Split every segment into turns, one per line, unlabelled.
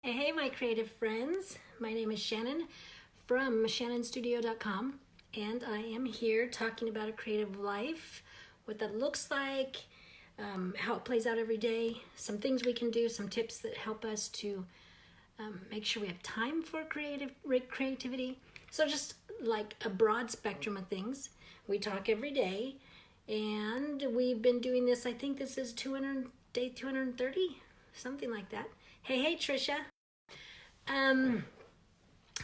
Hey, my creative friends. My name is Shannon from shannonstudio.com, and I am here talking about a creative life, what that looks like, how it plays out every day, some things we can do, some tips that help us to make sure we have time for creativity. So just like a broad spectrum of things. We talk every day, and we've been doing this, I think this is day 230, something like that. Hey, Trisha.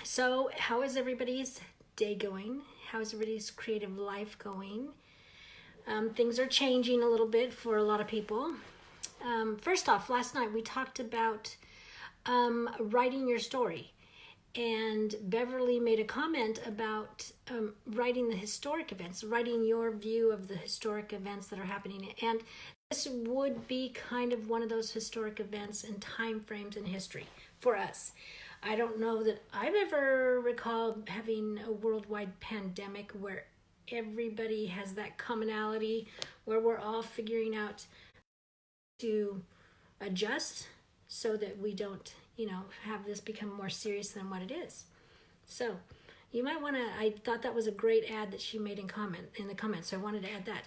So how is everybody's day going? How is everybody's creative life going? Things are changing a little bit for a lot of people. First off, last night we talked about writing your story. And Beverly made a comment about writing the historic events, writing your view of the historic events that are happening. And this would be kind of one of those historic events and time frames in history for us. I don't know that I've ever recalled having a worldwide pandemic where everybody has that commonality, where we're all figuring out to adjust so that we don't, have this become more serious than what it is. So you might want to, I thought that was a great ad that she made in the comments, so I wanted to add that.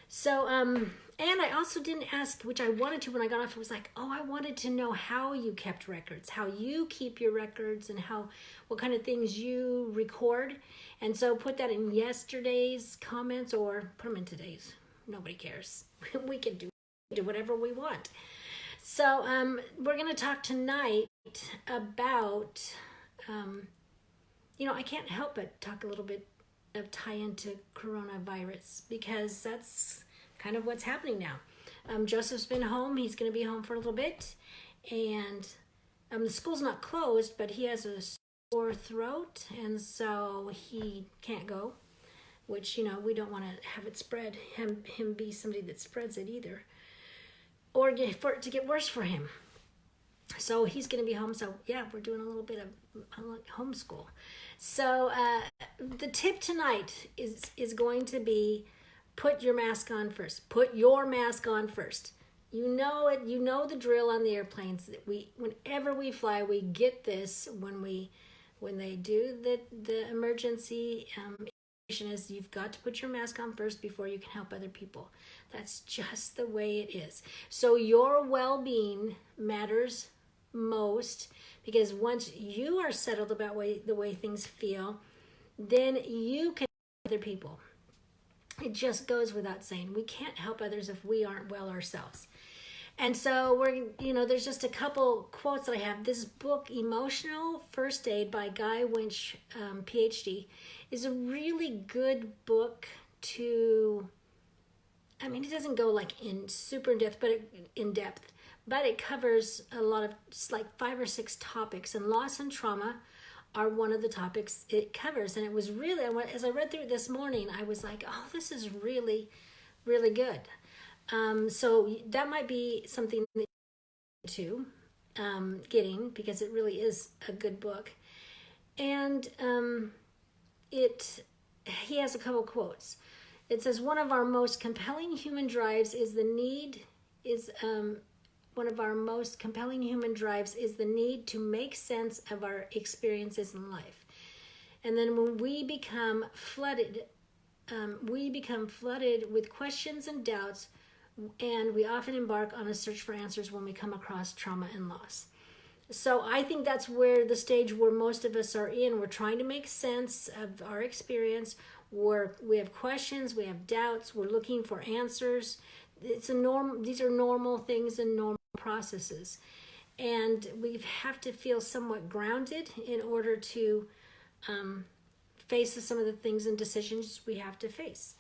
So, and I also didn't ask, which I wanted to when I got off. It was like, I wanted to know how you kept records, how you keep your records, and what kind of things you record. And so put that in yesterday's comments or put them in today's. Nobody cares. We can do whatever we want. So we're going to talk tonight about, I can't help but talk a little bit of tie into coronavirus because that's kind of what's happening now. Joseph's been home. He's going to be home for a little bit. And the school's not closed, but he has a sore throat, and so he can't go, which, we don't want to have it spread, him be somebody that spreads it either, or for it to get worse for him. So he's going to be home. So yeah, we're doing a little bit of homeschool. So the tip tonight is going to be put your mask on first. Put your mask on first. You know it. You know the drill on the airplanes. Whenever we fly, we get this when they do the emergency is you've got to put your mask on first before you can help other people. That's just the way it is. So your well-being matters most, because once you are settled about the way things feel, then you can help other people. It just goes without saying. We can't help others if we aren't well ourselves. And so there's just a couple quotes that I have. This book, Emotional First Aid by Guy Winch, PhD, is a really good book to, it doesn't go in super in depth, but it covers a lot of, like 5 or 6 topics, and loss and trauma are one of the topics it covers. And it was really, as I read through it this morning, I was like, this is really, really good. So that might be something to getting, because it really is a good book. And he has a couple quotes. It says, one of our most compelling human drives is the need to make sense of our experiences in life. And then when we become flooded with questions and doubts, and we often embark on a search for answers when we come across trauma and loss. So I think that's where the stage where most of us are in. We're trying to make sense of our experience. We have questions, we have doubts, we're looking for answers. These are normal things and normal processes. And we have to feel somewhat grounded in order to face some of the things and decisions we have to face.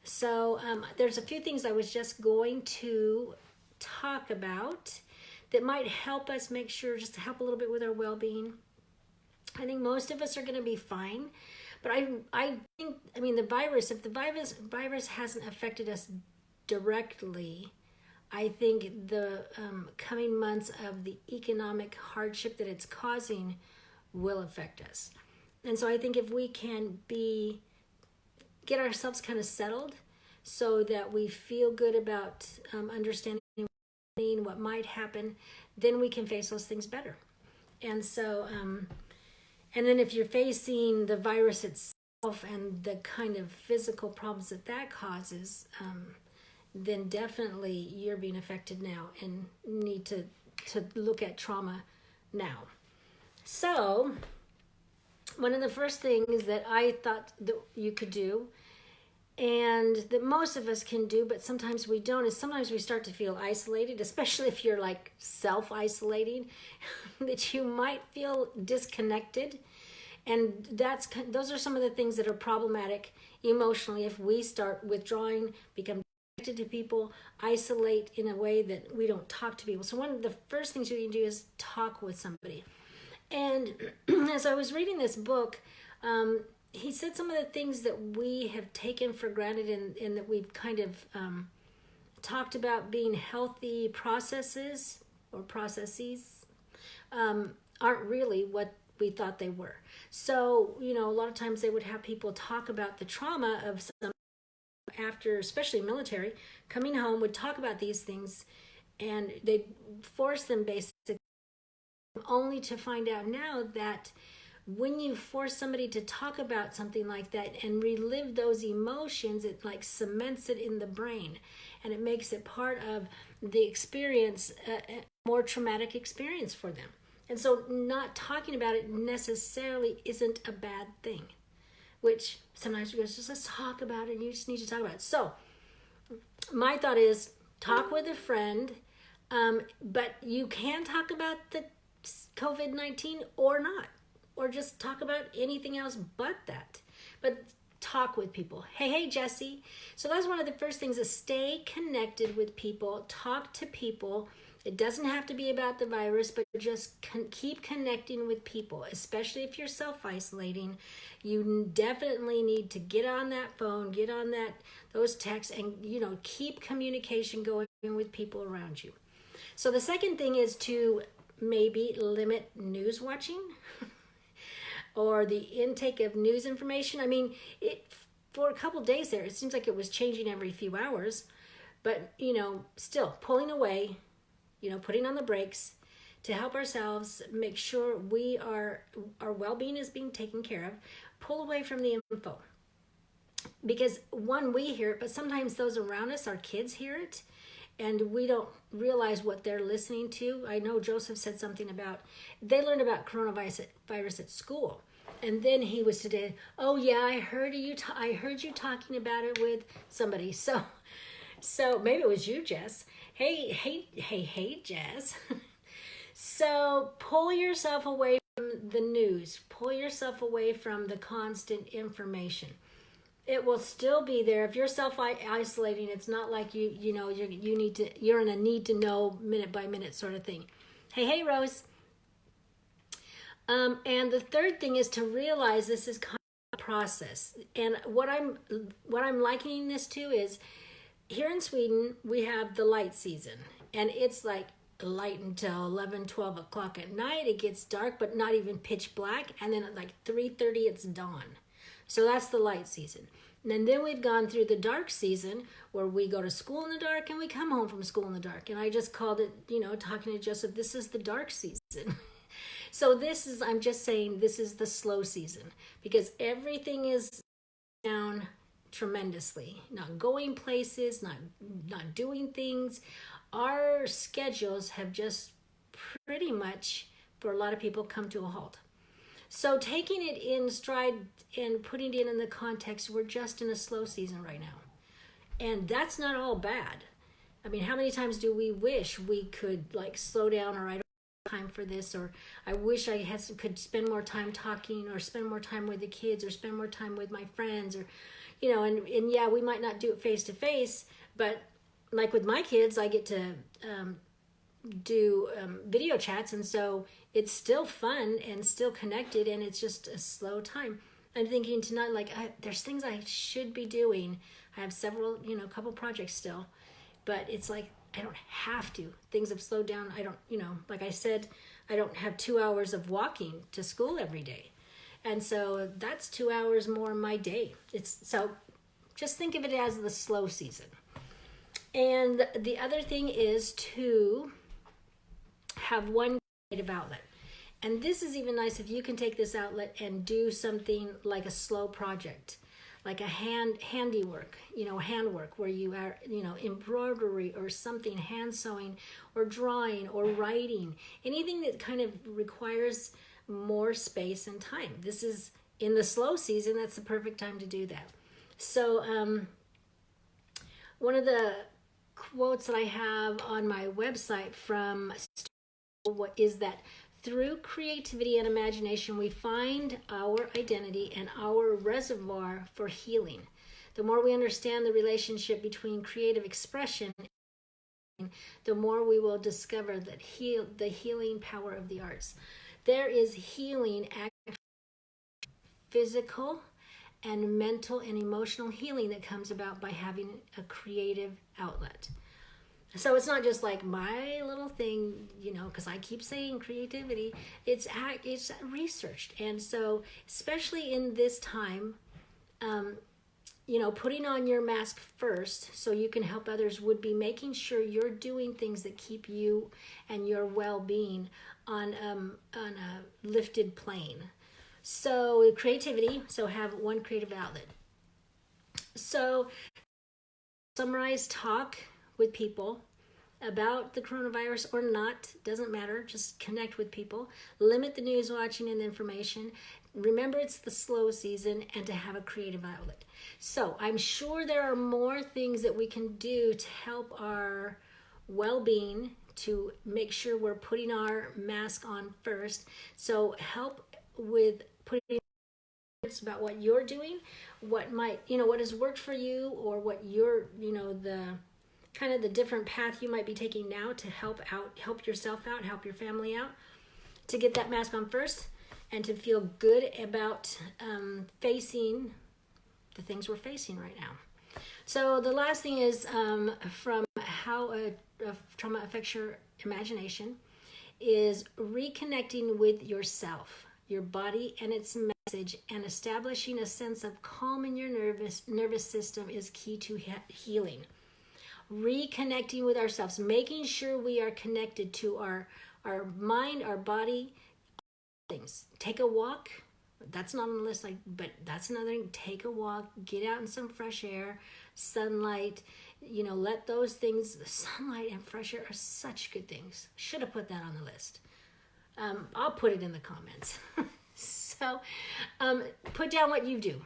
So there's a few things I was just going to talk about that might help us make sure, just to help a little bit with our well-being. I think most of us are going to be fine, but I think, the virus, if the virus hasn't affected us directly, I think the coming months of the economic hardship that it's causing will affect us. And so I think if we can get ourselves kind of settled so that we feel good about understanding what might happen, then we can face those things better. And so, and then if you're facing the virus itself and the kind of physical problems that that causes, then definitely you're being affected now and need to look at trauma now. So one of the first things that I thought that you could do, and that most of us can do, but sometimes we don't, is sometimes we start to feel isolated, especially if you're like self-isolating, that you might feel disconnected. And those are some of the things that are problematic emotionally if we start withdrawing, become connected to people, isolate in a way that we don't talk to people. So one of the first things you can do is talk with somebody. And as I was reading this book, he said some of the things that we have taken for granted and that we've kind of talked about being healthy processes or processes aren't really what we thought they were. So, a lot of times they would have people talk about the trauma of some, after, especially military, coming home, would talk about these things, and they'd force them basically, only to find out now that when you force somebody to talk about something like that and relive those emotions, it like cements it in the brain, and it makes it part of the experience, a more traumatic experience for them. And so not talking about it necessarily isn't a bad thing, which sometimes we go, just let's talk about it, and you just need to talk about it. So my thought is talk with a friend, but you can talk about the COVID-19 or not, or just talk about anything else but that. But talk with people. Hey, Jesse. So that's one of the first things, is stay connected with people, talk to people. It doesn't have to be about the virus, but just keep connecting with people, especially if you're self-isolating. You definitely need to get on that phone, get on those texts, and keep communication going with people around you. So the second thing is to maybe limit news watching or the intake of news information. I mean, for a couple days there, it seems like it was changing every few hours, but still pulling away, putting on the brakes to help ourselves make sure our well-being is being taken care of. Pull away from the info, because one, we hear it, but sometimes those around us, our kids, hear it, and we don't realize what they're listening to. I know Joseph said something about, they learned about coronavirus at school. And then he was today, oh yeah, I heard you talking about it with somebody. So maybe it was you, Jess. Hey, Jess. So pull yourself away from the news. Pull yourself away from the constant information. It will still be there. If you're self-isolating, it's not like you're in a need to know minute by minute sort of thing. Hey, Rose. And the third thing is to realize this is kind of a process. And what I'm likening this to is, here in Sweden, we have the light season, and it's like light until 11, 12 o'clock at night. It gets dark, but not even pitch black. And then at like 3:30, it's dawn. So that's the light season. And then we've gone through the dark season, where we go to school in the dark and we come home from school in the dark. And I just called it, talking to Joseph, this is the dark season. So I'm just saying, this is the slow season, because everything is down tremendously, not going places, not doing things. Our schedules have just pretty much, for a lot of people, come to a halt. So taking it in stride and putting it in the context, we're just in a slow season right now. And that's not all bad. I mean, how many times do we wish we could slow down, or I don't have time for this, or I wish I could spend more time talking, or spend more time with the kids, or spend more time with my friends, or and yeah, we might not do it face to face, but like with my kids, I get to do video chats, and so it's still fun and still connected, and it's just a slow time. I'm thinking tonight, there's things I should be doing. I have several, couple projects still, but it's like I don't have to. Things have slowed down. I don't, like I said, I don't have 2 hours of walking to school every day. And so that's 2 hours more in my day. So just think of it as the slow season. And the other thing is to have one creative outlet. And this is even nice if you can take this outlet and do something like a slow project, like a handiwork, handwork where you are, embroidery or something, hand sewing or drawing or writing, anything that kind of requires more space and time. This is in the slow season, that's the perfect time to do that. So one of the quotes that I have on my website from what is that through creativity and imagination, we find our identity and our reservoir for healing. The more we understand the relationship between creative expression, the more we will discover that the healing power of the arts. There is healing, physical and mental and emotional healing that comes about by having a creative outlet. So it's not just like my little thing, because I keep saying creativity. It's researched. And so especially in this time, putting on your mask first so you can help others would be making sure you're doing things that keep you and your well-being on a lifted plane. So creativity, so have one creative outlet. So summarize, talk with people about the coronavirus or not, doesn't matter, just connect with people, limit the news watching and information, remember it's the slow season, and to have a creative outlet. So I'm sure there are more things that we can do to help our well-being, to make sure we're putting our mask on first. So help with putting about what you're doing, what might, what has worked for you, or what you're, the kind of the different path you might be taking now to help yourself out, help your family out, to get that mask on first and to feel good about facing the things we're facing right now. So the last thing is from how a trauma affects your imagination is reconnecting with yourself, your body and its message, and establishing a sense of calm in your nervous system is key to healing. Reconnecting with ourselves, making sure we are connected to our mind, our body, things. Take a walk. That's not on the list, but that's another thing. Take a walk, get out in some fresh air, sunlight. Let those things, sunlight and fresh air are such good things. Should have put that on the list. I'll put it in the comments. So put down what you do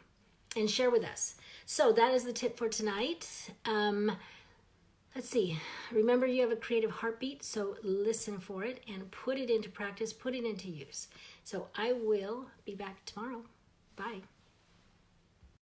and share with us. So that is the tip for tonight. Let's see. Remember, you have a creative heartbeat, so listen for it and put it into practice, put it into use. So I will be back tomorrow. Bye.